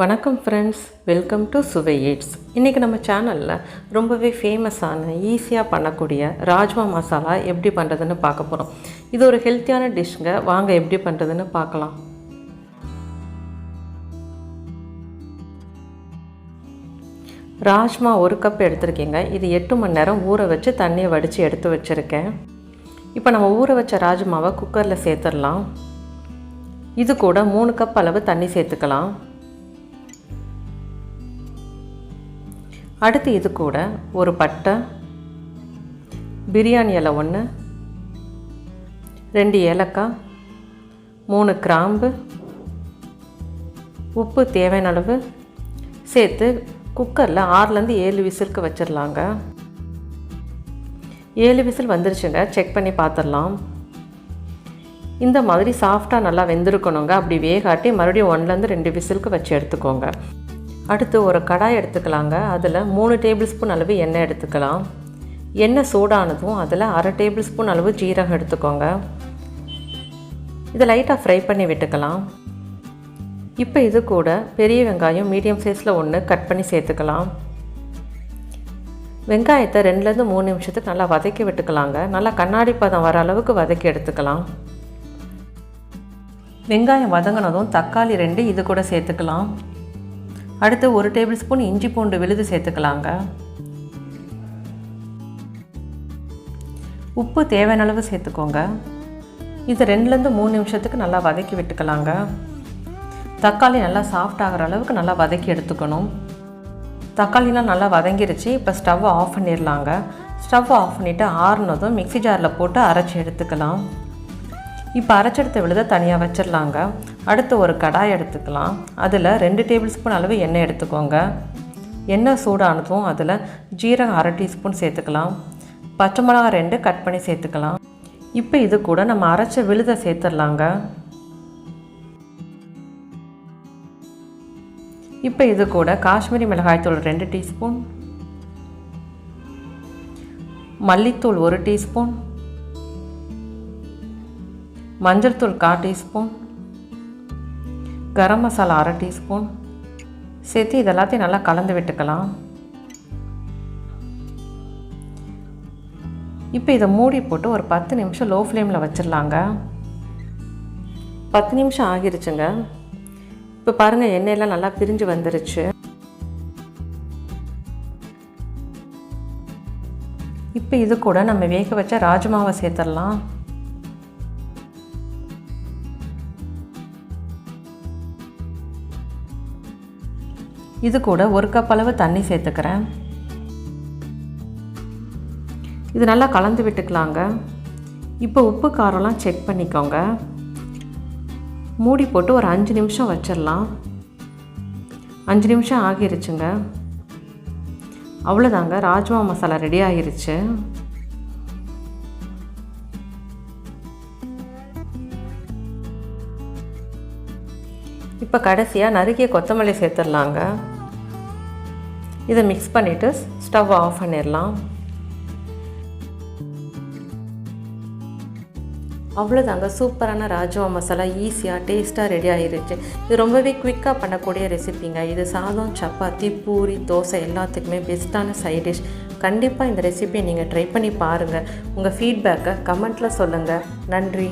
வணக்கம் friends, welcome to சுவையேட்ஸ். இன்றைக்கி நம்ம சேனலில் ரொம்பவே ஃபேமஸான ஈஸியாக பண்ணக்கூடிய ராஜ்மா மசாலா எப்படி பண்ணுறதுன்னு பார்க்க போகிறோம். இது ஒரு ஹெல்த்தியான டிஷ்ங்க. வாங்க எப்படி பண்ணுறதுன்னு பார்க்கலாம். ராஜ்மா 1 கப் எடுத்துருக்கீங்க. இது 8 மணி நேரம் ஊற வச்சு தண்ணியை வடித்து எடுத்து வச்சுருக்கேன். இப்போ நம்ம ஊற வச்ச ராஜ்மாவை குக்கரில் சேர்த்துடலாம். இது கூட 3 கப் அளவு தண்ணி சேர்த்துக்கலாம். அடுத்து இது கூட ஒரு பட்டை, பிரியாணி இலை 1, 2 ஏலக்காய், 3 கிராம்பு, உப்பு தேவையான அளவு சேர்த்து குக்கரில் 6லேருந்து 7 விசிலுக்கு வச்சிடலாங்க. 7 விசில் வந்துருச்சுங்க. செக் பண்ணி பார்த்துடலாம். இந்த மாதிரி சாஃப்டாக நல்லா வெந்திருக்கணுங்க. அப்படி வேகாட்டி மறுபடியும் 1லேருந்து 2 விசிலுக்கு வச்சு எடுத்துக்கோங்க. அடுத்து ஒரு கடாய் எடுத்துக்கலாங்க. அதில் 3 டேபிள் ஸ்பூன் அளவு எண்ணெய் எடுத்துக்கலாம். எண்ணெய் சூடானதும் அதில் 1/2 டேபிள் ஸ்பூன் அளவு ஜீரகம் எடுத்துக்கோங்க. இதை லைட்டாக ஃப்ரை பண்ணி விட்டுக்கலாம். இப்போ இது கூட பெரிய வெங்காயம் மீடியம் சைஸில் 1 கட் பண்ணி சேர்த்துக்கலாம். வெங்காயத்தை 2லேருந்து 3 நிமிஷத்துக்கு நல்லா வதக்கி விட்டுக்கலாங்க. நல்லா கண்ணாடி பதம் வர அளவுக்கு வதக்கி எடுத்துக்கலாம். வெங்காயம் வதங்கினதும் தக்காளி 2 இது கூட சேர்த்துக்கலாம். அடுத்து 1 டேபிள் ஸ்பூன் இஞ்சி பூண்டு விழுது சேர்த்துக்கலாங்க. உப்பு தேவையான அளவு சேர்த்துக்கோங்க. இது 2லேருந்து 3 நிமிஷத்துக்கு நல்லா வதக்கி விட்டுக்கலாங்க. தக்காளி நல்லா சாஃப்ட் ஆகிற அளவுக்கு நல்லா வதக்கி எடுத்துக்கணும். தக்காளிலாம் நல்லா வதங்கிருச்சு. இப்போ ஸ்டவ்வை ஆஃப் பண்ணிடலாங்க. ஸ்டவ்வை ஆஃப் பண்ணிவிட்டு ஆறுனதும் மிக்ஸி ஜாரில் போட்டு அரைச்சி எடுத்துக்கலாம். இப்போ அரைச்செடுத்த விழுத தனியாக வச்சிடலாங்க. அடுத்து ஒரு கடாய் எடுத்துக்கலாம். அதில் 2 டேபிள் ஸ்பூன் அளவு எண்ணெய் எடுத்துக்கோங்க. எண்ணெய் சூடானதும் அதில் ஜீரகம் 1/2 டீஸ்பூன் சேர்த்துக்கலாம். பச்சை மிளகா 2 கட் பண்ணி சேர்த்துக்கலாம். இப்போ இது கூட நம்ம அரைச்ச விழுதை சேர்த்துடலாங்க. இப்போ இது கூட காஷ்மீரி மிளகாய்த்தூள் 2 டீஸ்பூன், மல்லித்தூள் 1 டீஸ்பூன், மஞ்சள் தூள் 1/4 டீஸ்பூன், கரம் மசாலா 1/2 டீஸ்பூன் சேர்த்து இதெல்லாத்தையும் நல்லா கலந்து விட்டுக்கலாம். இப்போ இதை மூடி போட்டு ஒரு 10 நிமிஷம் லோ ஃப்ளேமில் வச்சிடலாங்க. 10 நிமிஷம் ஆகிருச்சுங்க. இப்போ பாருங்கள், எண்ணெயெல்லாம் நல்லா பிரிஞ்சு வந்துருச்சு. இப்போ இது கூட நம்ம வேக வச்ச ராஜ்மாவை சேர்த்துடலாம். இது கூட 1 கப் அளவு தண்ணி சேர்த்துக்கிறேன். இது நல்லா கலந்து விட்டுக்கலாங்க. இப்போ உப்பு காரம்லாம் செக் பண்ணிக்கோங்க. மூடி போட்டு ஒரு 5 நிமிஷம் வச்சிடலாம். 5 நிமிஷம் ஆகிருச்சுங்க. அவ்வளோதாங்க, ராஜ்மா மசாலா ரெடி ஆகிருச்சு. இப்போ கடைசியாக நறுக்கிய கொத்தமல்லி சேர்த்துடலாங்க. இதை மிக்ஸ் பண்ணிவிட்டு ஸ்டவ் ஆஃப் பண்ணிடலாம். அவ்வளோதாங்க, சூப்பரான ராஜ்மா மசாலா ஈஸியாக டேஸ்ட்டாக ரெடி ஆகிருச்சு. இது ரொம்பவே குயிக்காக பண்ணக்கூடிய ரெசிபிங்க. இது சாதம், சப்பாத்தி, பூரி, தோசை எல்லாத்துக்குமே பெஸ்ட்டான சைட் டிஷ். கண்டிப்பாக இந்த ரெசிபியை நீங்கள் ட்ரை பண்ணி பாருங்கள். உங்கள் ஃபீட்பேக்கை கமெண்ட்டில் சொல்லுங்கள். நன்றி.